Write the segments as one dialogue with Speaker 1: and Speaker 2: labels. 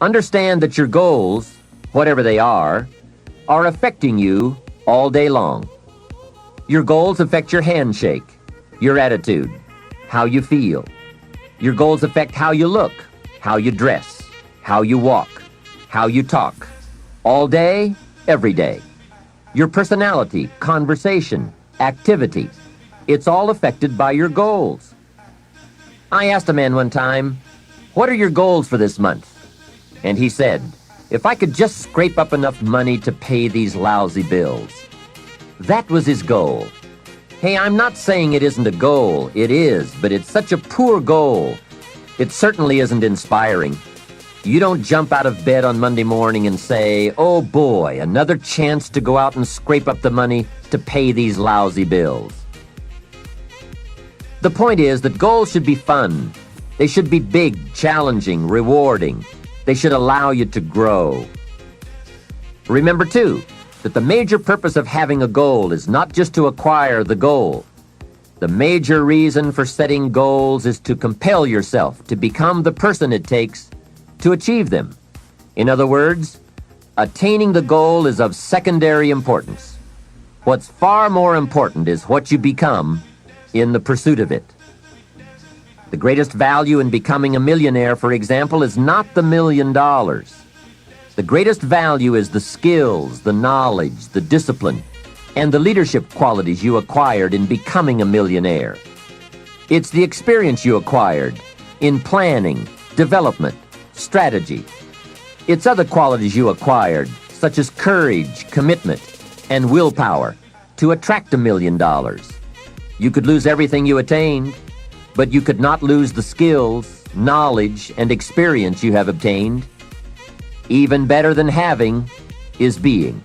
Speaker 1: Understand that your goals, whatever they are affecting you all day long. Your goals affect your handshake, your attitude, how you feel. Your goals affect how you look, how you dress, how you walk, how you talk, all day, every day. Your personality, conversation, activity, it's all affected by your goals. I asked a man one time, "What are your goals for this month?" And he said, "If I could just scrape up enough money to pay these lousy bills." That was his goal. Hey, I'm not saying it isn't a goal. It is, but it's such a poor goal. It certainly isn't inspiring. You don't jump out of bed on Monday morning and say, "Oh boy, another chance to go out and scrape up the money to pay these lousy bills." The point is that goals should be fun. They should be big, challenging, rewarding. They should allow you to grow. Remember, too, that the major purpose of having a goal is not just to acquire the goal. The major reason for setting goals is to compel yourself to become the person it takes to achieve them. In other words, attaining the goal is of secondary importance. What's far more important is what you become in the pursuit of it. The greatest value in becoming a millionaire, for example, is not the $1 million. The greatest value is the skills, the knowledge, the discipline, and the leadership qualities you acquired in becoming a millionaire. It's the experience you acquired in planning, development, strategy. It's other qualities you acquired, such as courage, commitment, and willpower, to attract $1 million. You could lose everything you attained, but you could not lose the skills, knowledge, and experience you have obtained. Even better than having is being.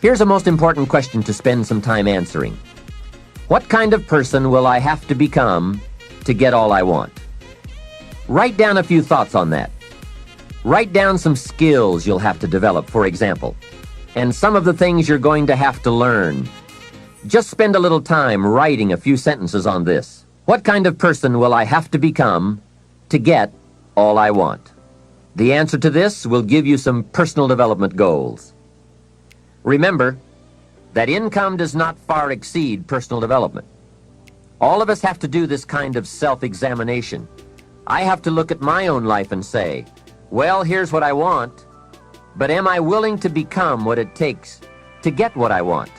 Speaker 1: Here's a most important question to spend some time answering. What kind of person will I have to become to get all I want? Write down a few thoughts on that. Write down some skills you'll have to develop, for example, and some of the things you're going to have to learn. Just spend a little time writing a few sentences on this. What kind of person will I have to become to get all I want? The answer to this will give you some personal development goals. Remember that income does not far exceed personal development. All of us have to do this kind of self-examination. I have to look at my own life and say, well, here's what I want, but am I willing to become what it takes to get what I want?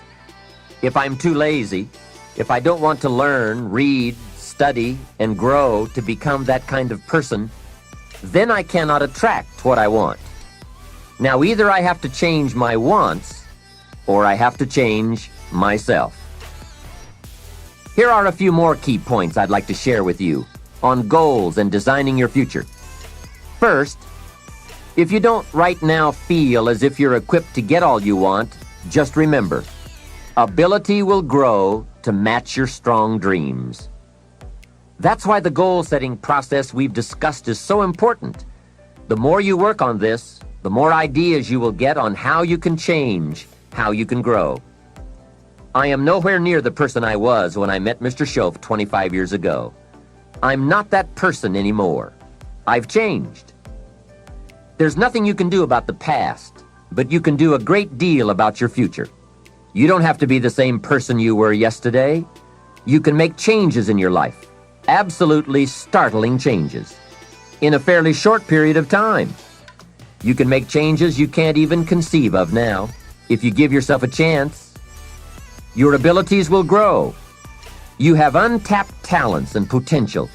Speaker 1: If I'm too lazy, if I don't want to learn, read, study, and grow to become that kind of person, then I cannot attract what I want. Now, either I have to change my wants, or I have to change myself. Here are a few more key points I'd like to share with you on goals and designing your future. First, if you don't right now feel as if you're equipped to get all you want, just remember, ability will grow to match your strong dreams. That's why the goal-setting process we've discussed is so important. The more you work on this, the more ideas you will get on how you can change, how you can grow. I am nowhere near the person I was when I met Mr. Schoaf 25 years ago. I'm not that person anymore. I've changed. There's nothing you can do about the past, but you can do a great deal about your future. You don't have to be the same person you were yesterday. You can make changes in your life, absolutely startling changes, in a fairly short period of time. You can make changes you can't even conceive of now, if you give yourself a chance. Your abilities will grow. You have untapped talents and potential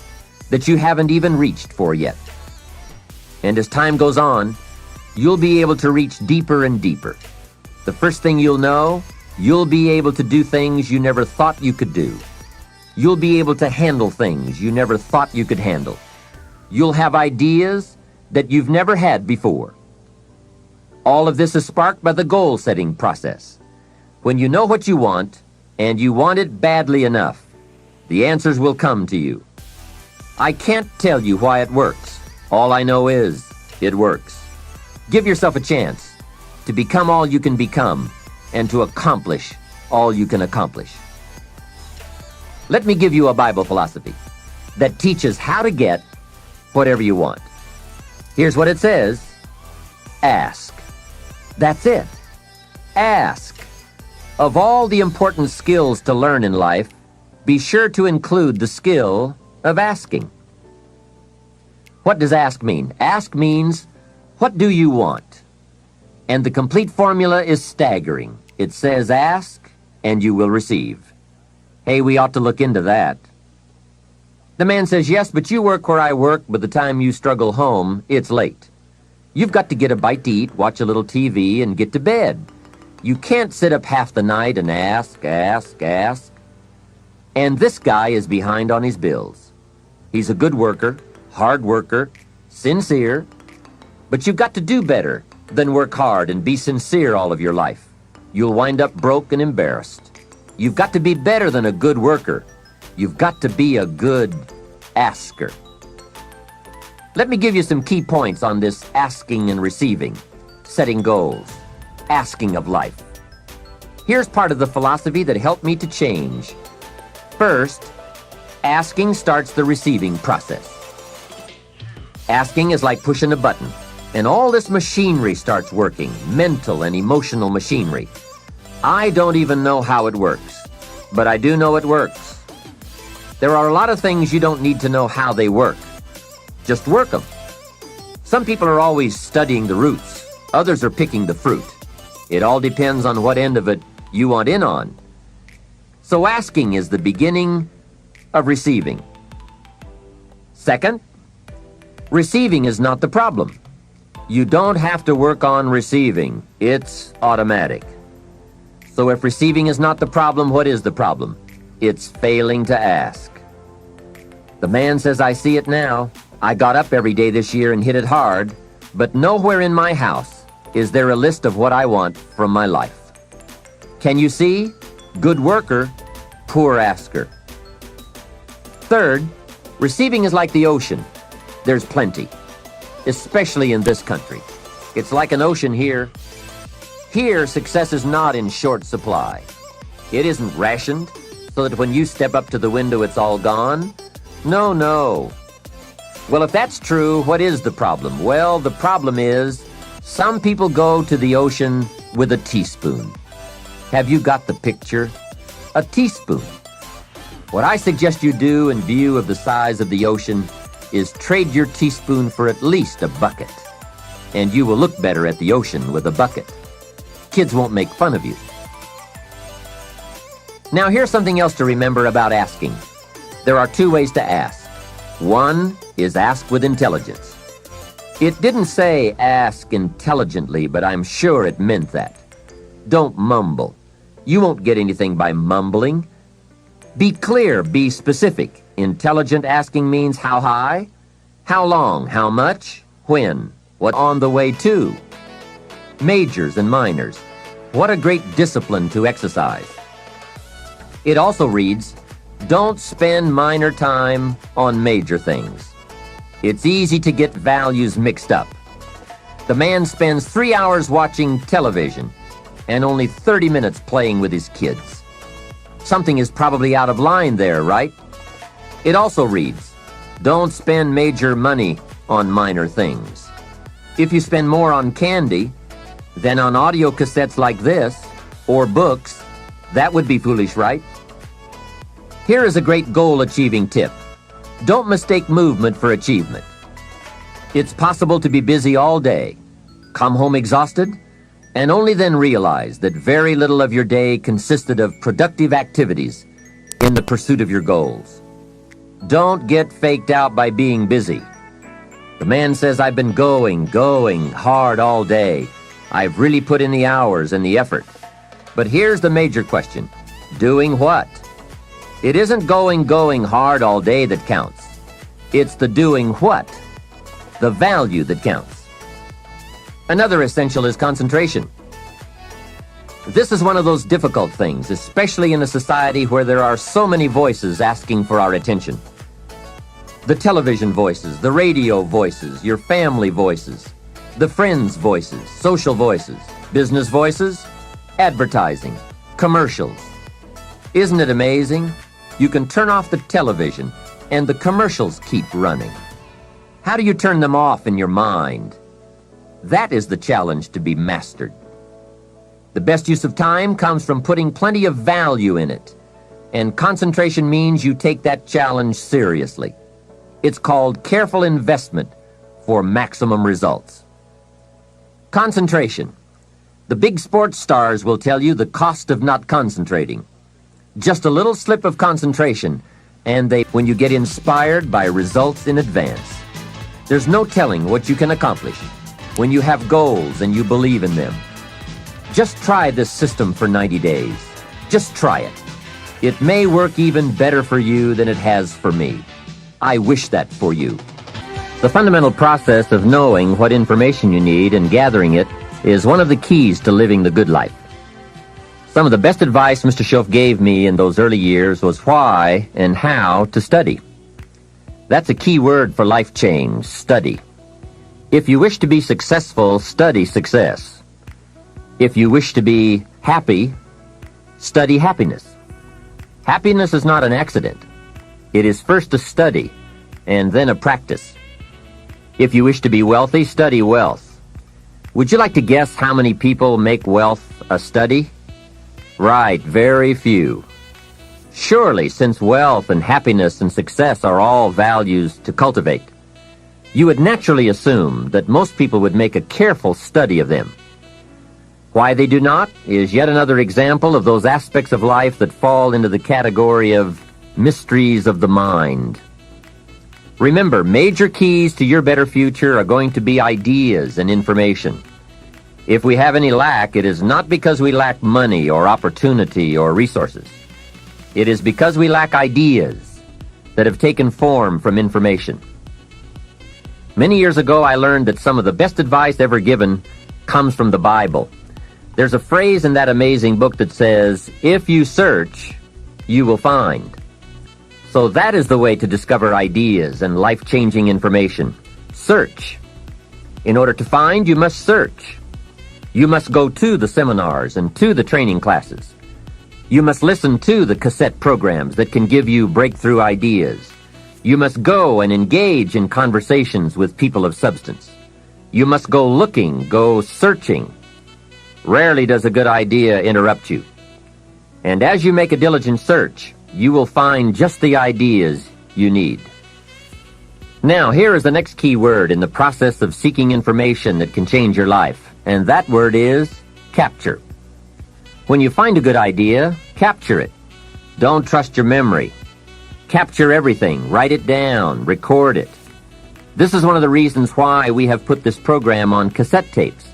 Speaker 1: that you haven't even reached for yet. And as time goes on, you'll be able to reach deeper and deeper. The first thing you'll know, you'll be able to do things you never thought you could do. You'll be able to handle things you never thought you could handle. You'll have ideas that you've never had before. All of this is sparked by the goal-setting process. When you know what you want, and you want it badly enough, the answers will come to you. I can't tell you why it works. All I know is, it works. Give yourself a chance to become all you can become and to accomplish all you can accomplish. Let me give you a Bible philosophy that teaches how to get whatever you want. Here's what it says. Ask. That's it. Ask. Of all the important skills to learn in life, be sure to include the skill of asking. What does ask mean? Ask means, what do you want? And the complete formula is staggering. It says ask and you will receive. Hey, we ought to look into that. The man says, yes, but you work where I work. By the time you struggle home, it's late. You've got to get a bite to eat, watch a little TV, and get to bed. You can't sit up half the night and ask. And this guy is behind on his bills. He's a good worker, hard worker, sincere, but you've got to do better than work hard and be sincere all of your life. You'll wind up broke and embarrassed. You've got to be better than a good worker. You've got to be a good asker. Let me give you some key points on this asking and receiving, setting goals, asking of life. Here's part of the philosophy that helped me to change. First, asking starts the receiving process. Asking is like pushing a button, and all this machinery starts working, mental and emotional machinery. I don't even know how it works, but I do know it works. There are a lot of things you don't need to know how they work. Just work them. Some people are always studying the roots. Others are picking the fruit. It all depends on what end of it you want in on. So asking is the beginning of receiving. Second, receiving is not the problem. You don't have to work on receiving. It's automatic. So if receiving is not the problem, what is the problem? It's failing to ask. The man says, I see it now. I got up every day this year and hit it hard, but nowhere in my house is there a list of what I want from my life. Can you see? Good worker, poor asker. Third, receiving is like the ocean. There's plenty, especially in this country. It's like an ocean here. Here, success is not in short supply. It isn't rationed so that when you step up to the window, it's all gone. No. Well, if that's true, what is the problem? Well, the problem is some people go to the ocean with a teaspoon. Have you got the picture? A teaspoon. What I suggest you do in view of the size of the ocean is trade your teaspoon for at least a bucket. And you will look better at the ocean with a bucket. Kids won't make fun of you. Now, here's something else to remember about asking. There are two ways to ask. One is ask with intelligence. It didn't say ask intelligently, but I'm sure it meant that. Don't mumble. You won't get anything by mumbling. Be clear, be specific. Intelligent asking means how high, how long, how much, when, what on the way to. Majors and minors. What a great discipline to exercise. It also reads, don't spend minor time on major things. It's easy to get values mixed up. The man spends 3 hours watching television and only 30 minutes playing with his kids. Something is probably out of line there, right? It also reads, don't spend major money on minor things. If you spend more on candy than on audio cassettes like this, or books, that would be foolish, right? Here is a great goal-achieving tip. Don't mistake movement for achievement. It's possible to be busy all day, come home exhausted, and only then realize that very little of your day consisted of productive activities in the pursuit of your goals. Don't get faked out by being busy. The man says, I've been going hard all day. I've really put in the hours and the effort. But here's the major question. Doing what? It isn't going hard all day that counts. It's the doing what, the value that counts. Another essential is concentration. This is one of those difficult things, especially in a society where there are so many voices asking for our attention. The television voices, the radio voices, your family voices, the friends' voices, social voices, business voices, advertising, commercials. Isn't it amazing? You can turn off the television and the commercials keep running. How do you turn them off in your mind? That is the challenge to be mastered. The best use of time comes from putting plenty of value in it, and concentration means you take that challenge seriously. It's called careful investment for maximum results. Concentration. The big sports stars will tell you the cost of not concentrating. Just a little slip of concentration, and when you get inspired by results in advance. There's no telling what you can accomplish when you have goals and you believe in them. Just try this system for 90 days. Just try it. It may work even better for you than it has for me. I wish that for you. The fundamental process of knowing what information you need and gathering it is one of the keys to living the good life. Some of the best advice Mr. Schoaf gave me in those early years was why and how to study. That's a key word for life change, study. If you wish to be successful, study success. If you wish to be happy, study happiness. Happiness is not an accident. It is first a study and then a practice. If you wish to be wealthy, study wealth. Would you like to guess how many people make wealth a study? Right, very few. Surely, since wealth and happiness and success are all values to cultivate, you would naturally assume that most people would make a careful study of them. Why they do not is yet another example of those aspects of life that fall into the category of mysteries of the mind. Remember, major keys to your better future are going to be ideas and information. If we have any lack, it is not because we lack money or opportunity or resources. It is because we lack ideas that have taken form from information. Many years ago, I learned that some of the best advice ever given comes from the Bible. There's a phrase in that amazing book that says, "If you search, you will find." So that is the way to discover ideas and life-changing information. Search. In order to find, you must search. You must go to the seminars and to the training classes. You must listen to the cassette programs that can give you breakthrough ideas. You must go and engage in conversations with people of substance. You must go looking, go searching. Rarely does a good idea interrupt you. And as you make a diligent search, you will find just the ideas you need. Now, here is the next key word in the process of seeking information that can change your life, and that word is capture. When you find a good idea, capture it. Don't trust your memory. Capture everything. Write it down. Record it. This is one of the reasons why we have put this program on cassette tapes,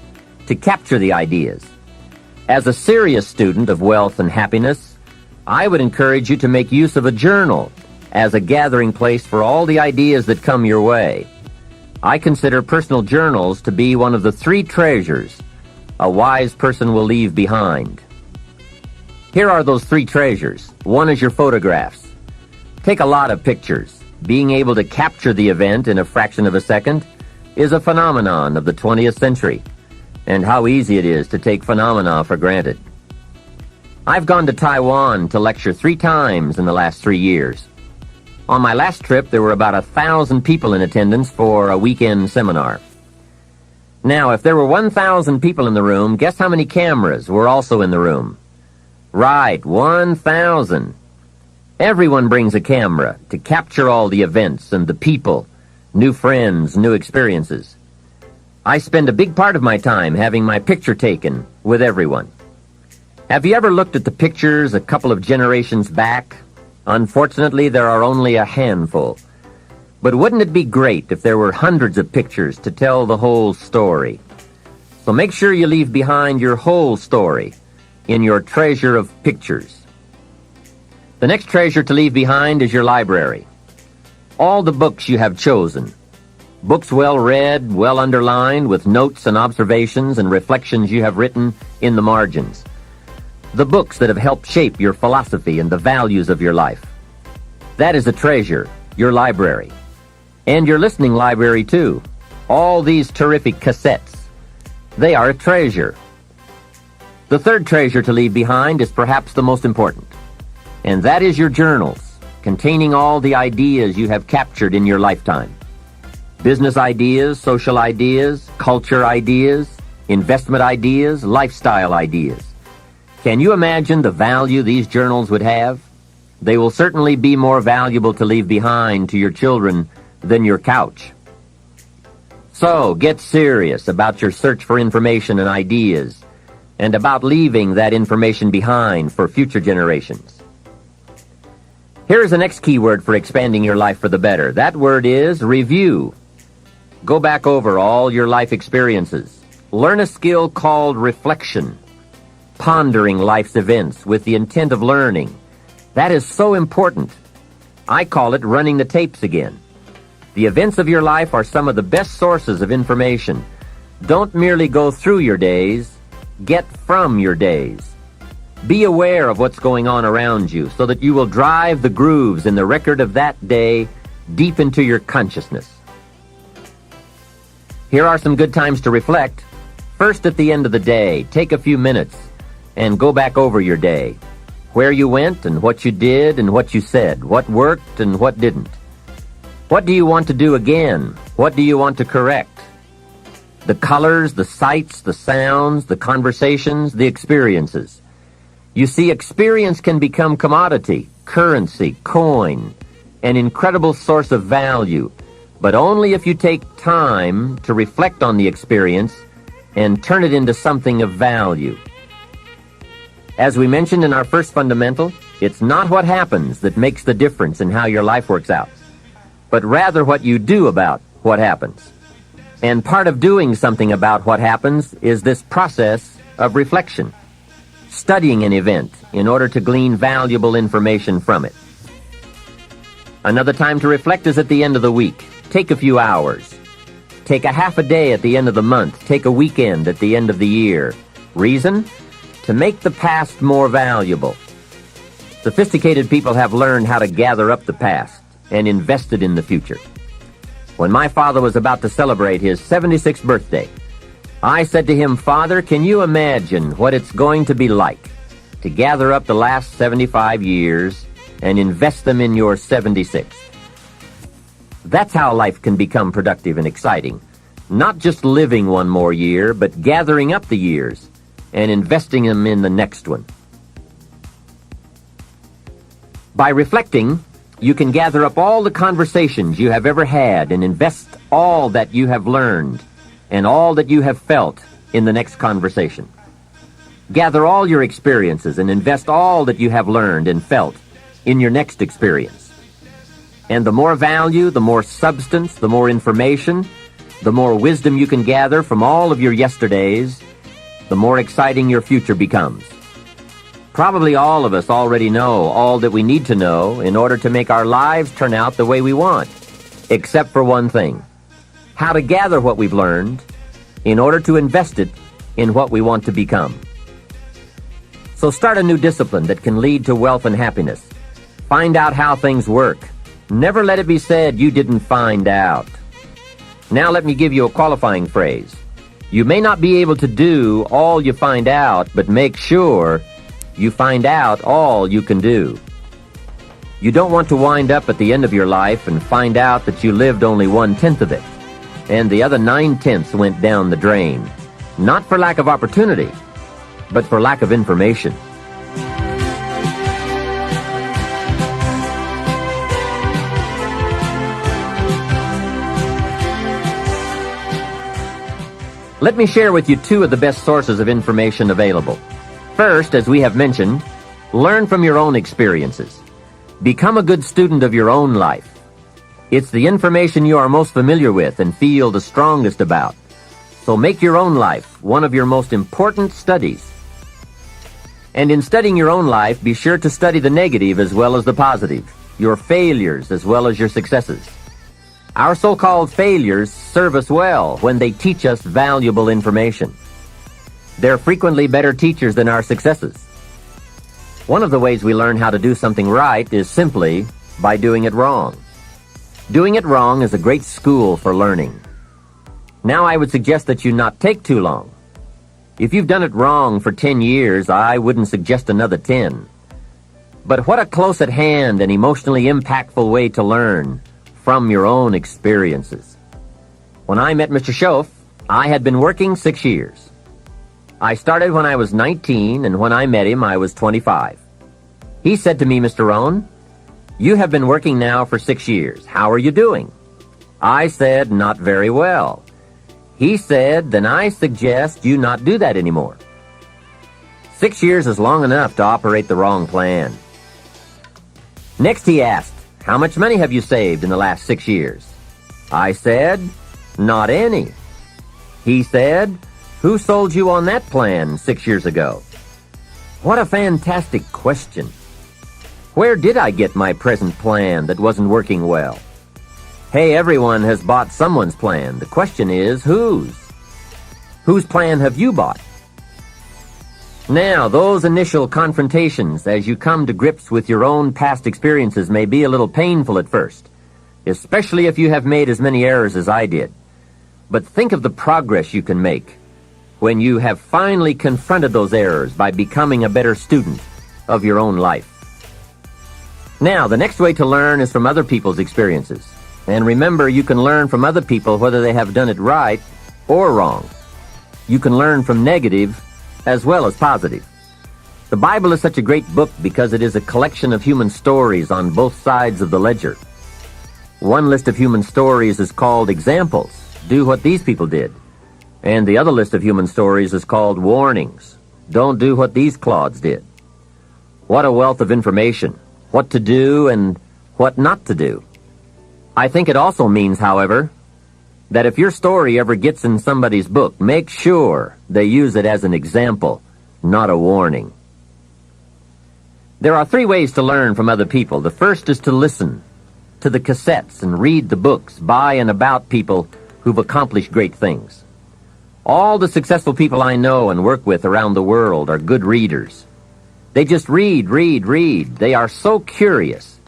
Speaker 1: to capture the ideas. As a serious student of wealth and happiness, I would encourage you to make use of a journal as a gathering place for all the ideas that come your way. I consider personal journals to be one of the 3 treasures a wise person will leave behind. Here are those 3 treasures. 1 is your photographs. Take a lot of pictures. Being able to capture the event in a fraction of a second is a phenomenon of the 20th century, and how easy it is to take phenomena for granted. I've gone to Taiwan to lecture 3 times in the last 3 years. On my last trip, there were about 1,000 people in attendance for a weekend seminar. Now, if there were 1,000 people in the room, guess how many cameras were also in the room? Right, 1,000. Everyone brings a camera to capture all the events and the people, new friends, new experiences. I spend a big part of my time having my picture taken with everyone. Have you ever looked at the pictures a couple of generations back? Unfortunately, there are only a handful. But wouldn't it be great if there were hundreds of pictures to tell the whole story? So make sure you leave behind your whole story in your treasure of pictures. The next treasure to leave behind is your library. All the books you have chosen. Books well read, well underlined, with notes and observations and reflections you have written in the margins. The books that have helped shape your philosophy and the values of your life. That is a treasure, your library. And your listening library, too. All these terrific cassettes. They are a treasure. The third treasure to leave behind is perhaps the most important. And that is your journals, containing all the ideas you have captured in your lifetime. Business ideas, social ideas, culture ideas, investment ideas, lifestyle ideas. Can you imagine the value these journals would have? They will certainly be more valuable to leave behind to your children than your couch. So, get serious about your search for information and ideas, and about leaving that information behind for future generations. Here is the next key word for expanding your life for the better. That word is review. Go back over all your life experiences. Learn a skill called reflection, pondering life's events with the intent of learning. That is so important. I call it running the tapes again. The events of your life are some of the best sources of information. Don't merely go through your days, get from your days. Be aware of what's going on around you so that you will drive the grooves in the record of that day deep into your consciousness. Here are some good times to reflect. First, at the end of the day, take a few minutes and go back over your day. Where you went and what you did and what you said, what worked and what didn't. What do you want to do again? What do you want to correct? The colors, the sights, the sounds, the conversations, the experiences. You see, experience can become commodity, currency, coin, an incredible source of value, but only if you take time to reflect on the experience and turn it into something of value. As we mentioned in our first fundamental, it's not what happens that makes the difference in how your life works out, but rather what you do about what happens. And part of doing something about what happens is this process of reflection, studying an event in order to glean valuable information from it. Another time to reflect is at the end of the week. Take a few hours. Take a half a day at the end of the month. Take a weekend at the end of the year. Reason? To make the past more valuable. Sophisticated people have learned how to gather up the past and invest it in the future. When my father was about to celebrate his 76th birthday, I said to him, "Father, can you imagine what it's going to be like to gather up the last 75 years and invest them in your 76th?" That's how life can become productive and exciting. Not just living one more year, but gathering up the years and investing them in the next one. By reflecting, you can gather up all the conversations you have ever had and invest all that you have learned and all that you have felt in the next conversation. Gather all your experiences and invest all that you have learned and felt in your next experience. And the more value, the more substance, the more information, the more wisdom you can gather from all of your yesterdays, the more exciting your future becomes. Probably all of us already know all that we need to know in order to make our lives turn out the way we want, except for one thing: how to gather what we've learned in order to invest it in what we want to become. So start a new discipline that can lead to wealth and happiness. Find out how things work. Never let it be said you didn't find out. Now let me give you a qualifying phrase. You may not be able to do all you find out, but make sure you find out all you can do. You don't want to wind up at the end of your life and find out that you lived only 1/10 of it, and the other 9/10 went down the drain. Not for lack of opportunity, but for lack of information. Let me share with you two of the best sources of information available. First, as we have mentioned, learn from your own experiences. Become a good student of your own life. It's the information you are most familiar with and feel the strongest about. So make your own life one of your most important studies. And in studying your own life, be sure to study the negative as well as the positive, your failures as well as your successes. Our so-called failures serve us well when they teach us valuable information. They're frequently better teachers than our successes. One of the ways we learn how to do something right is simply by doing it wrong. Doing it wrong is a great school for learning. Now I would suggest that you not take too long. If you've done it wrong for 10 years, I wouldn't suggest another 10. But what a close at hand and emotionally impactful way to learn from your own experiences. When I met Mr. Schoaf, I had been working 6 years. I started when I was 19, and when I met him, I was 25. He said to me, "Mr. Rohn, you have been working now for 6 years. How are you doing?" I said, "Not very well." He said, "Then I suggest you not do that anymore." 6 years is long enough to operate the wrong plan. Next he asked, "How much money have you saved in the last 6 years?" I said, "Not any." He said, "Who sold you on that plan 6 years ago?" What a fantastic question. Where did I get my present plan that wasn't working well? Hey, everyone has bought someone's plan. The question is, whose? Whose plan have you bought? Now, those initial confrontations as you come to grips with your own past experiences may be a little painful at first, especially if you have made as many errors as I did. But think of the progress you can make when you have finally confronted those errors by becoming a better student of your own life. Now, the next way to learn is from other people's experiences. And remember, you can learn from other people whether they have done it right or wrong. You can learn from negative as well as positive. The Bible is such a great book because it is a collection of human stories on both sides of the ledger. One list of human stories is called examples. Do what these people did. And the other list of human stories is called warnings. Don't do what these clods did. What a wealth of information. What to do and what not to do. I think it also means, however, that if your story ever gets in somebody's book, make sure they use it as an example, not a warning. There are 3 ways to learn from other people. The first is to listen to the cassettes and read the books by and about people who've accomplished great things. All the successful people I know and work with around the world are good readers. They just read. They are so curious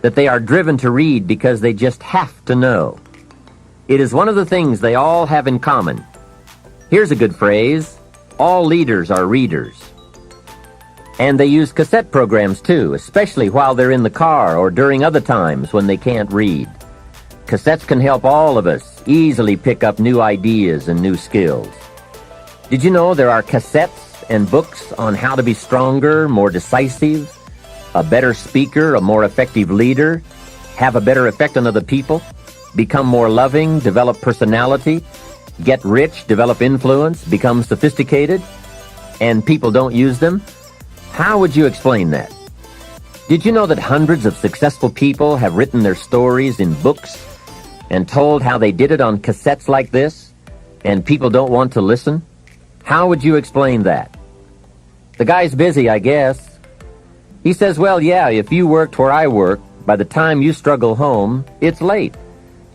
Speaker 1: that they are driven to read because they just have to know. It is one of the things they all have in common. Here's a good phrase: all leaders are readers. And they use cassette programs too, especially while they're in the car or during other times when they can't read. Cassettes can help all of us easily pick up new ideas and new skills. Did you know there are cassettes and books on how to be stronger, more decisive, a better speaker, a more effective leader, have a better effect on other people, become more loving, develop personality, get rich, develop influence, become sophisticated, and people don't use them? How would you explain that? Did you know that hundreds of successful people have written their stories in books and told how they did it on cassettes like this, and people don't want to listen? How would you explain that? The guy's busy, I guess. He says, well, yeah, if you worked where I work, by the time you struggle home, it's late.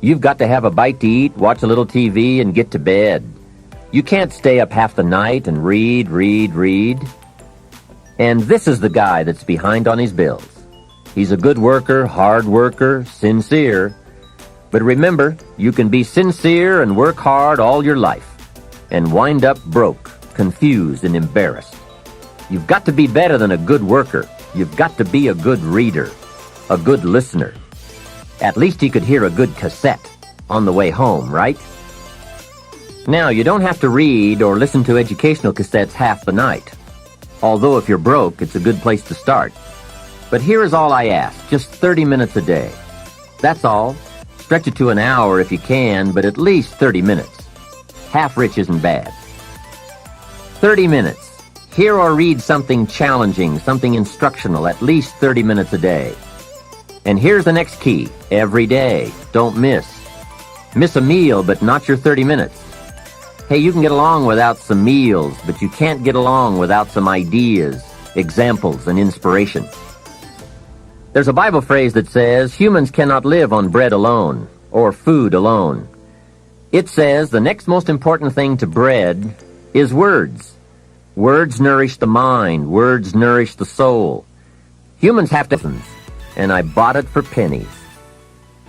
Speaker 1: You've got to have a bite to eat, watch a little TV, and get to bed. You can't stay up half the night and read. And this is the guy that's behind on his bills. He's a good worker, hard worker, sincere. But remember, you can be sincere and work hard all your life and wind up broke, confused, and embarrassed. You've got to be better than a good worker. You've got to be a good reader, a good listener. At least he could hear a good cassette on the way home, right? Now, you don't have to read or listen to educational cassettes half the night. Although if you're broke, it's a good place to start. But here is all I ask, just 30 minutes a day. That's all. Stretch it to an hour if you can, but at least 30 minutes. Half rich isn't bad. 30 minutes. Hear or read something challenging, something instructional, at least 30 minutes a day. And here's the next key. Every day. Don't miss. Miss a meal, but not your 30 minutes. Hey, you can get along without some meals, but you can't get along without some ideas, examples, and inspiration. There's a Bible phrase that says, humans cannot live on bread alone, or food alone. It says the next most important thing to bread is words. Words nourish the mind. Words nourish the soul. Humans have to, and I bought it for pennies.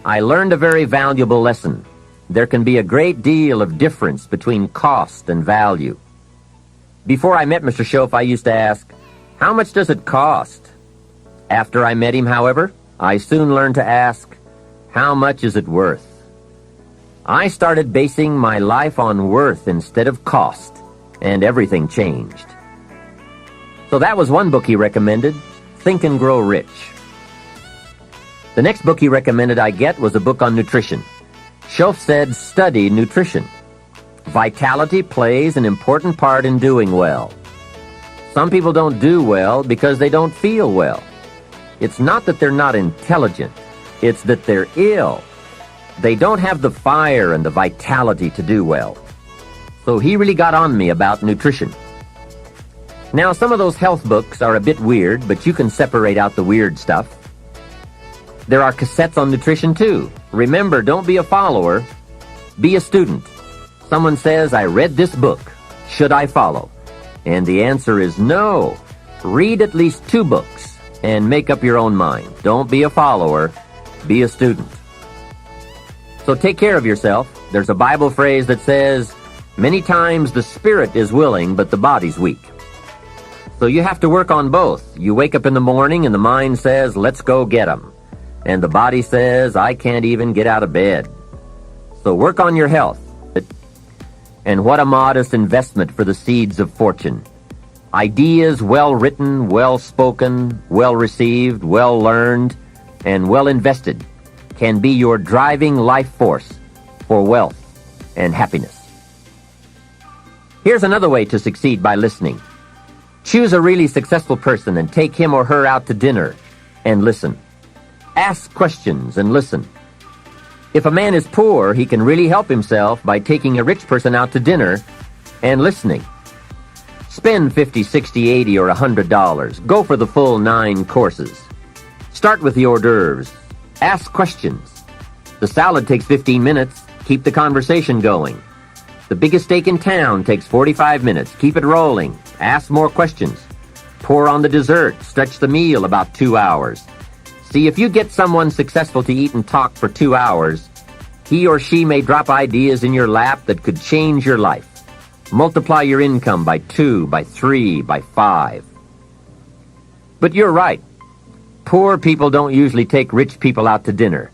Speaker 1: I learned a very valuable lesson. There can be a great deal of difference between cost and value. Before I met Mr. Schoaf, I used to ask, how much does it cost? After I met him, however, I soon learned to ask, how much is it worth? I started basing my life on worth instead of cost, and everything changed. So that was one book he recommended, Think and Grow Rich. The next book he recommended I get was a book on nutrition. Shoaff said, study nutrition. Vitality plays an important part in doing well. Some people don't do well because they don't feel well. It's not that they're not intelligent. It's that they're ill. They don't have the fire and the vitality to do well. So he really got on me about nutrition. Now, some of those health books are a bit weird, but you can separate out the weird stuff. There are cassettes on nutrition too. Remember, don't be a follower. Be a student. Someone says, I read this book. Should I follow? And the answer is no. Read at least 2 books and make up your own mind. Don't be a follower. Be a student. So take care of yourself. There's a Bible phrase that says, many times the spirit is willing, but the body's weak. So you have to work on both. You wake up in the morning and the mind says, let's go get 'em. And the body says, I can't even get out of bed. So work on your health. And what a modest investment for the seeds of fortune. Ideas well written, well spoken, well received, well learned, and well invested can be your driving life force for wealth and happiness. Here's another way to succeed by listening. Choose a really successful person and take him or her out to dinner and listen. Ask questions and listen. If a man is poor, he can really help himself by taking a rich person out to dinner and listening. Spend $50, $60, $80, or $100. Go for the full 9 courses. Start with the hors d'oeuvres. Ask questions. The salad takes 15 minutes. Keep the conversation going. The biggest steak in town takes 45 minutes. Keep it rolling. Ask more questions. Pour on the dessert. Stretch the meal about 2 hours. See, if you get someone successful to eat and talk for 2 hours, he or she may drop ideas in your lap that could change your life. Multiply your income by 2, by 3, by 5. But you're right. Poor people don't usually take rich people out to dinner.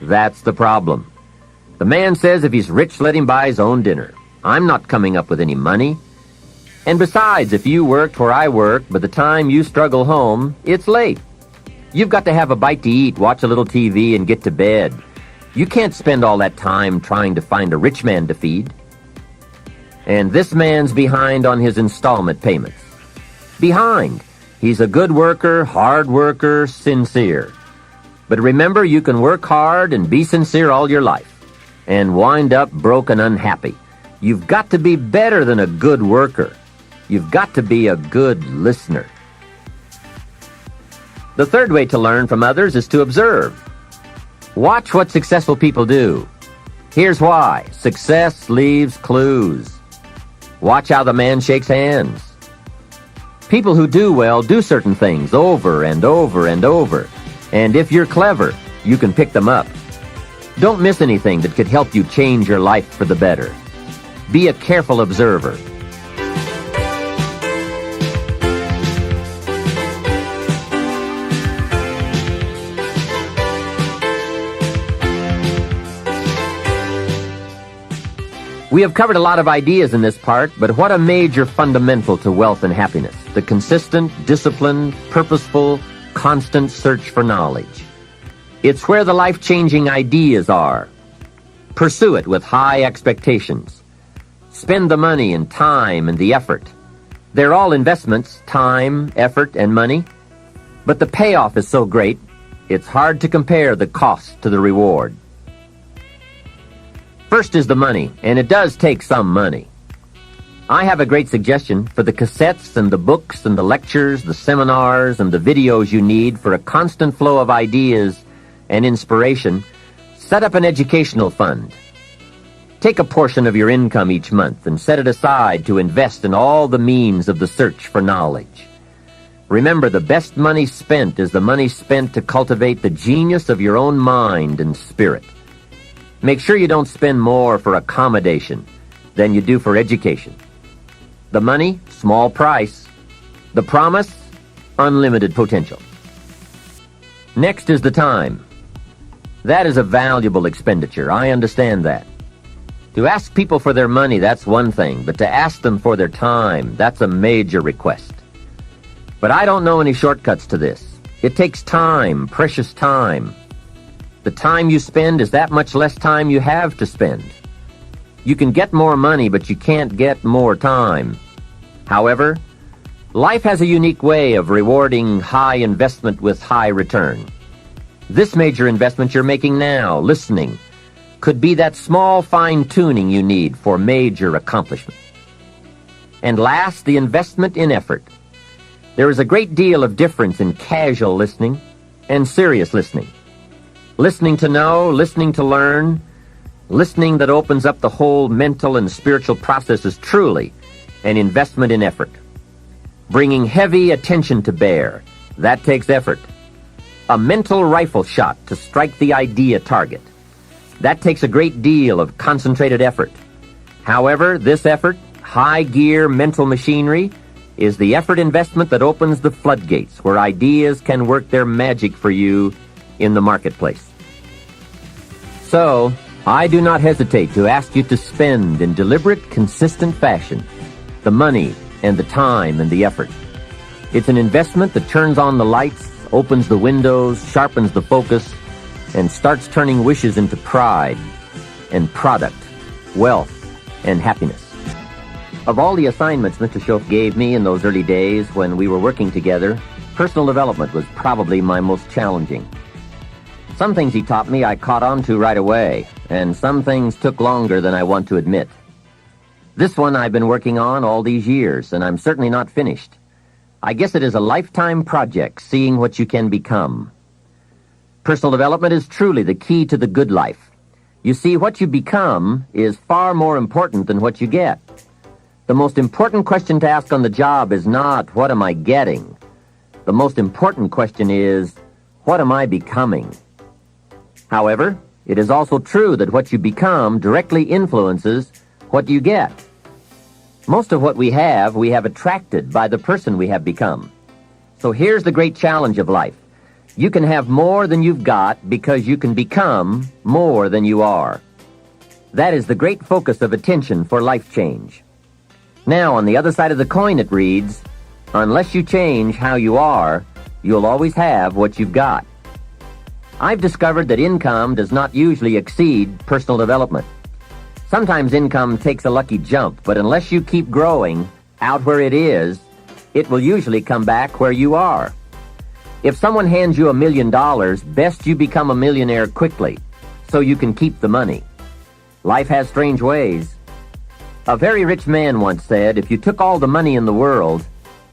Speaker 1: That's the problem. The man says if he's rich, let him buy his own dinner. I'm not coming up with any money. And besides, if you worked where I work, by the time you struggle home, it's late. You've got to have a bite to eat, watch a little TV, and get to bed. You can't spend all that time trying to find a rich man to feed. And this man's behind on his installment payments. Behind. He's a good worker, hard worker, sincere. But remember, you can work hard and be sincere all your life and wind up broke and unhappy. You've got to be better than a good worker. You've got to be a good listener. The third way to learn from others is to observe. Watch what successful people do. Here's why. Success leaves clues. Watch how the man shakes hands. People who do well do certain things over and over and over. And if you're clever, you can pick them up. Don't miss anything that could help you change your life for the better. Be a careful observer. We have covered a lot of ideas in this part, but what a major fundamental to wealth and happiness. The consistent, disciplined, purposeful, constant search for knowledge. It's where the life-changing ideas are. Pursue it with high expectations. Spend the money and time and the effort. They're all investments, time, effort, and money. But the payoff is so great, it's hard to compare the cost to the reward. First is the money, and it does take some money. I have a great suggestion for the cassettes and the books and the lectures, the seminars, and the videos you need for a constant flow of ideas and inspiration. Set up an educational fund. Take a portion of your income each month and set it aside to invest in all the means of the search for knowledge. Remember, the best money spent is the money spent to cultivate the genius of your own mind and spirit. Make sure you don't spend more for accommodation than you do for education. The money, small price. The promise, unlimited potential. Next is the time. That is a valuable expenditure. I understand that. To ask people for their money, that's one thing, but to ask them for their time, that's a major request. But I don't know any shortcuts to this. It takes time, precious time. The time you spend is that much less time you have to spend. You can get more money, but you can't get more time. However, life has a unique way of rewarding high investment with high return. This major investment you're making now, listening, could be that small fine-tuning you need for major accomplishment. And last, the investment in effort. There is a great deal of difference in casual listening and serious listening. Listening to know, listening to learn, listening that opens up the whole mental and spiritual process is truly an investment in effort. Bringing heavy attention to bear, that takes effort. A mental rifle shot to strike the idea target. That takes a great deal of concentrated effort. However, this effort, high-gear mental machinery, is the effort investment that opens the floodgates where ideas can work their magic for you in the marketplace. So, I do not hesitate to ask you to spend in deliberate, consistent fashion the money and the time and the effort. It's an investment that turns on the lights, opens the windows, sharpens the focus, and starts turning wishes into pride and product, wealth, and happiness. Of all the assignments Mr. Schoaf gave me in those early days when we were working together, personal development was probably my most challenging. Some things he taught me I caught on to right away, and some things took longer than I want to admit. This one I've been working on all these years, and I'm certainly not finished. I guess it is a lifetime project, seeing what you can become. Personal development is truly the key to the good life. You see, what you become is far more important than what you get. The most important question to ask on the job is not, what am I getting? The most important question is, what am I becoming? However, it is also true that what you become directly influences what you get. Most of what we have attracted by the person we have become. So here's the great challenge of life. You can have more than you've got because you can become more than you are. That is the great focus of attention for life change. Now, on the other side of the coin it reads, unless you change how you are, you'll always have what you've got. I've discovered that income does not usually exceed personal development. Sometimes income takes a lucky jump, but unless you keep growing out where it is, it will usually come back where you are. If someone hands you $1 million, best you become a millionaire quickly, so you can keep the money. Life has strange ways. A very rich man once said, if you took all the money in the world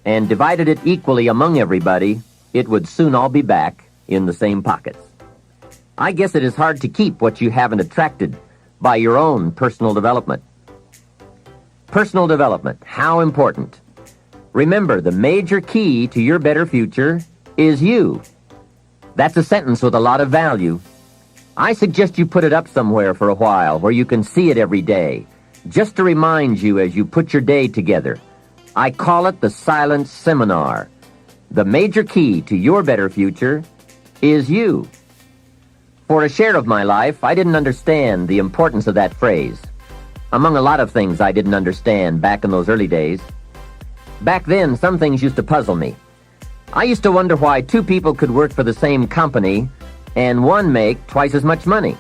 Speaker 1: and divided it equally among everybody, it would soon all be back in the same pockets. I guess it is hard to keep what you haven't attracted by your own personal development. Personal development, how important. Remember, the major key to your better future is you. That's a sentence with a lot of value. I suggest you put it up somewhere for a while where you can see it every day, just to remind you as you put your day together. I call it the silent seminar. The major key to your better future is you. For a share of my life, I didn't understand the importance of that phrase. Among a lot of things I didn't understand back in those early days. Back then, some things used to puzzle me. I used to wonder why two people could work for the same company and one make twice as much money.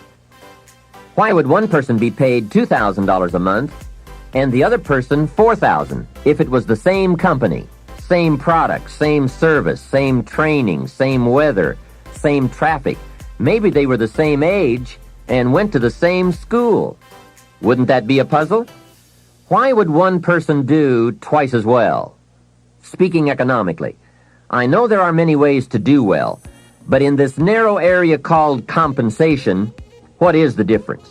Speaker 1: Why would one person be paid $2,000 a month and the other person $4,000 if it was the same company, same product, same service, same training, same weather, same traffic? Maybe they were the same age and went to the same school. Wouldn't that be a puzzle? Why would one person do twice as well? Speaking economically, I know there are many ways to do well, but in this narrow area called compensation, what is the difference?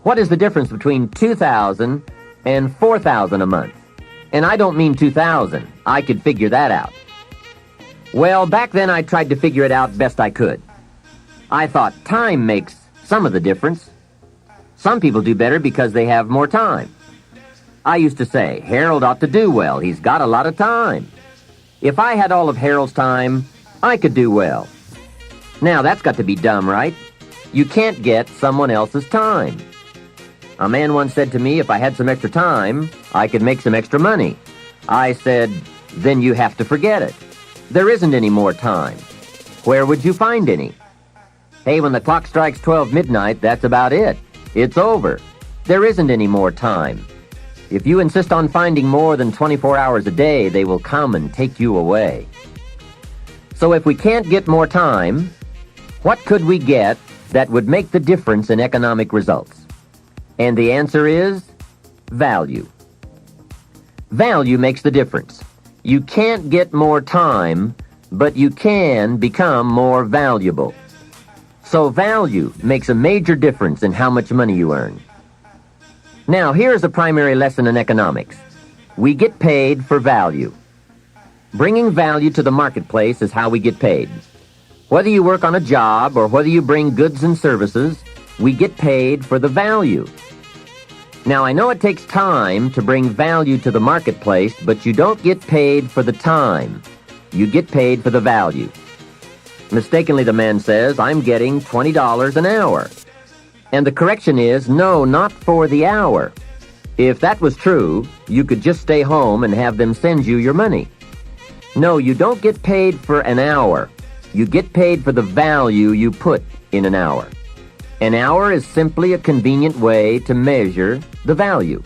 Speaker 1: What is the difference between $2,000 and $4,000 a month? And I don't mean $2,000. I could figure that out. Well, back then I tried to figure it out best I could. I thought time makes some of the difference. Some people do better because they have more time. I used to say, Harold ought to do well. He's got a lot of time. If I had all of Harold's time, I could do well. Now, that's got to be dumb, right? You can't get someone else's time. A man once said to me, if I had some extra time, I could make some extra money. I said, then you have to forget it. There isn't any more time. Where would you find any? Hey, when the clock strikes 12 midnight, that's about it. It's over. There isn't any more time. If you insist on finding more than 24 hours a day, they will come and take you away. So if we can't get more time, what could we get that would make the difference in economic results? And the answer is value. Value makes the difference. You can't get more time, but you can become more valuable. So value makes a major difference in how much money you earn. Now, here's a primary lesson in economics. We get paid for value. Bringing value to the marketplace is how we get paid. Whether you work on a job or whether you bring goods and services, we get paid for the value. Now, I know it takes time to bring value to the marketplace, but you don't get paid for the time. You get paid for the value. Mistakenly, the man says, I'm getting $20 an hour. And the correction is, no, not for the hour. If that was true, you could just stay home and have them send you your money. No, you don't get paid for an hour. You get paid for the value you put in an hour. An hour is simply a convenient way to measure the value.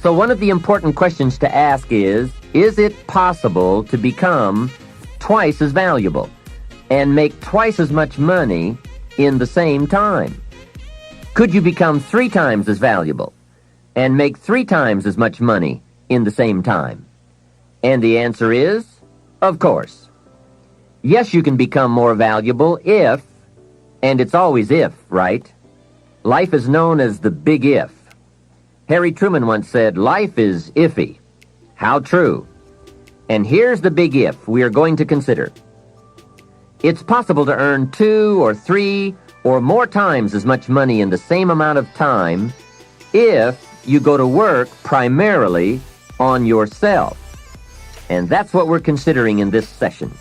Speaker 1: So one of the important questions to ask is it possible to become twice as valuable and make twice as much money in the same time? Could you become 3 times as valuable and make 3 times as much money in the same time? And the answer is, of course. Yes, you can become more valuable if, and it's always if, right? Life is known as the big if. Harry Truman once said, life is iffy. How true. And here's the big if we are going to consider. It's possible to earn 2 or 3 or more times as much money in the same amount of time if you go to work primarily on yourself. And that's what we're considering in this session.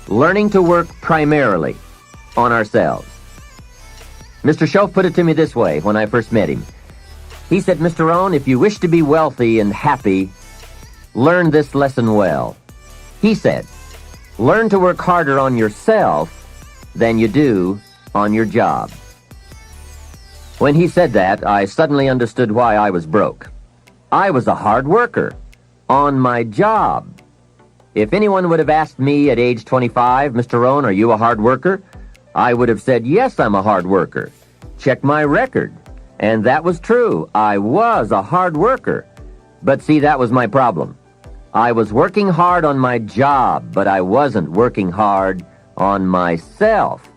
Speaker 1: Learning to work primarily on ourselves. Mr. Schoaf put it to me this way when I first met him. He said, Mr. Rohn, if you wish to be wealthy and happy, learn this lesson well. He said, learn to work harder on yourself than you do on your job. When he said that, I suddenly understood why I was broke. I was a hard worker on my job. If anyone would have asked me at age 25, Mr. Rohn, are you a hard worker? I would have said, yes, I'm a hard worker. Check my record. And that was true. I was a hard worker. But see, that was my problem. I was working hard on my job, but I wasn't working hard on myself.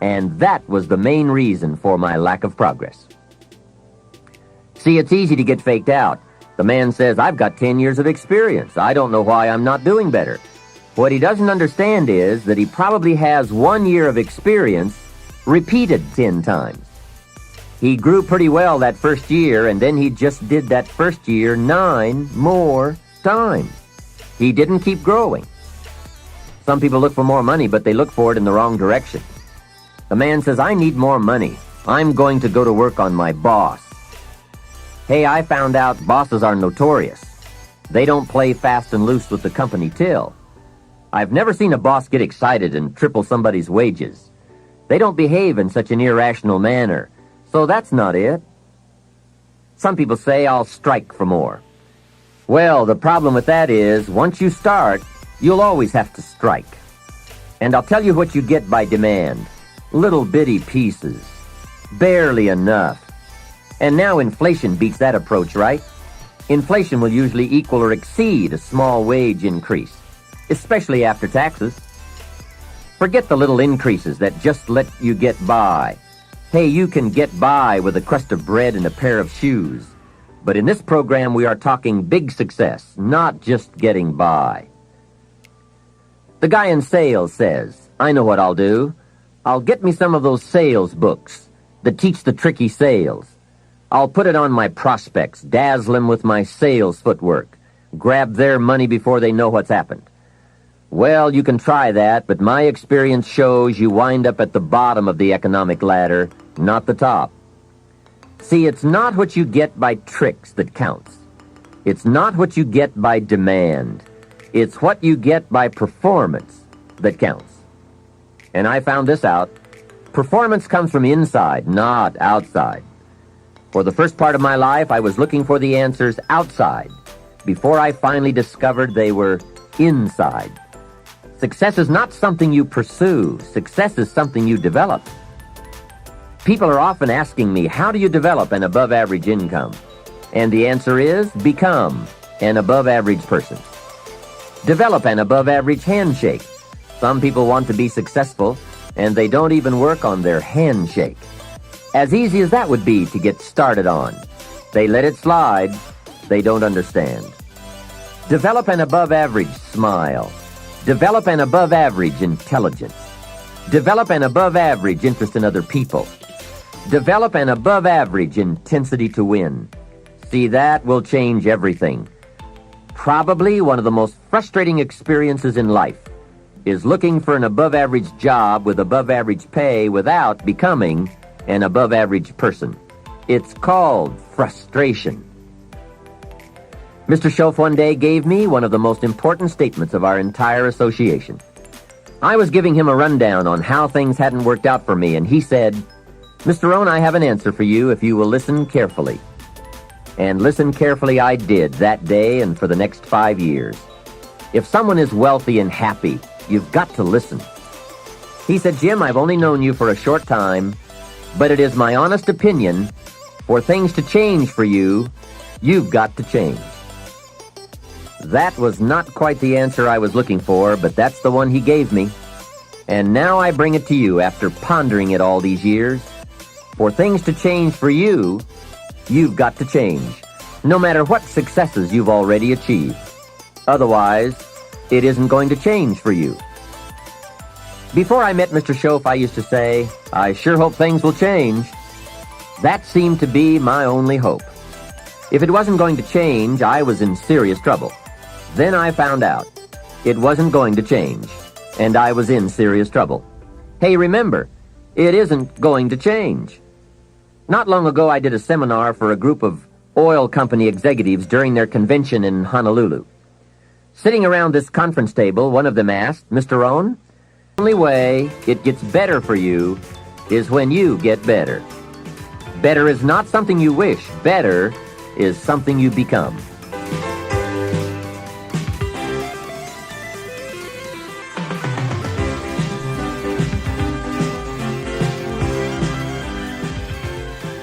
Speaker 1: And that was the main reason for my lack of progress. See, it's easy to get faked out. The man says, I've got 10 years of experience. I don't know why I'm not doing better. What he doesn't understand is that he probably has 1 year of experience repeated 10 times. He grew pretty well that first year, and then he just did that first year 9 more times. He didn't keep growing. Some people look for more money, but they look for it in the wrong direction. The man says, I need more money. I'm going to go to work on my boss. Hey, I found out bosses are notorious. They don't play fast and loose with the company till. I've never seen a boss get excited and triple somebody's wages. They don't behave in such an irrational manner. So that's not it. Some people say, I'll strike for more. Well, the problem with that is, once you start, you'll always have to strike. And I'll tell you what you get by demand. Little bitty pieces. Barely enough. And now inflation beats that approach, right? Inflation will usually equal or exceed a small wage increase, especially after taxes. Forget the little increases that just let you get by. Hey, you can get by with a crust of bread and a pair of shoes. But in this program, we are talking big success, not just getting by. The guy in sales says, I know what I'll do. I'll get me some of those sales books that teach the tricky sales. I'll put it on my prospects, dazzle them with my sales footwork, grab their money before they know what's happened. Well, you can try that, but my experience shows you wind up at the bottom of the economic ladder, not the top. See, it's not what you get by tricks that counts. It's not what you get by demand. It's what you get by performance that counts. And I found this out. Performance comes from inside, not outside. For the first part of my life, I was looking for the answers outside before I finally discovered they were inside. Success is not something you pursue. Success is something you develop. People are often asking me, how do you develop an above-average income? And the answer is, become an above-average person. Develop an above-average handshake. Some people want to be successful, and they don't even work on their handshake. As easy as that would be to get started on, they let it slide. They don't understand. Develop an above-average smile. Develop an above-average intelligence. Develop an above-average interest in other people. Develop an above-average intensity to win. See, that will change everything. Probably one of the most frustrating experiences in life is looking for an above-average job with above-average pay without becoming an above-average person. It's called frustration. Mr. Schoaf one day gave me one of the most important statements of our entire association. I was giving him a rundown on how things hadn't worked out for me, and he said, "Mr. Rohn, I have an answer for you if you will listen carefully." And listen carefully I did that day and for the next 5 years. If someone is wealthy and happy, you've got to listen. He said, "Jim, I've only known you for a short time, but it is my honest opinion, for things to change for you, you've got to change." That was not quite the answer I was looking for, but that's the one he gave me. And now I bring it to you after pondering it all these years. For things to change for you, you've got to change, no matter what successes you've already achieved. Otherwise, it isn't going to change for you. Before I met Mr. Schoaf, I used to say, "I sure hope things will change." That seemed to be my only hope. If it wasn't going to change, I was in serious trouble. Then I found out it wasn't going to change, and I was in serious trouble. Hey, remember, it isn't going to change. Not long ago, I did a seminar for a group of oil company executives during their convention in Honolulu. Sitting around this conference table, one of them asked, "Mr. Rohn, the only way it gets better for you is when you get better. Better is not something you wish. Better is something you become."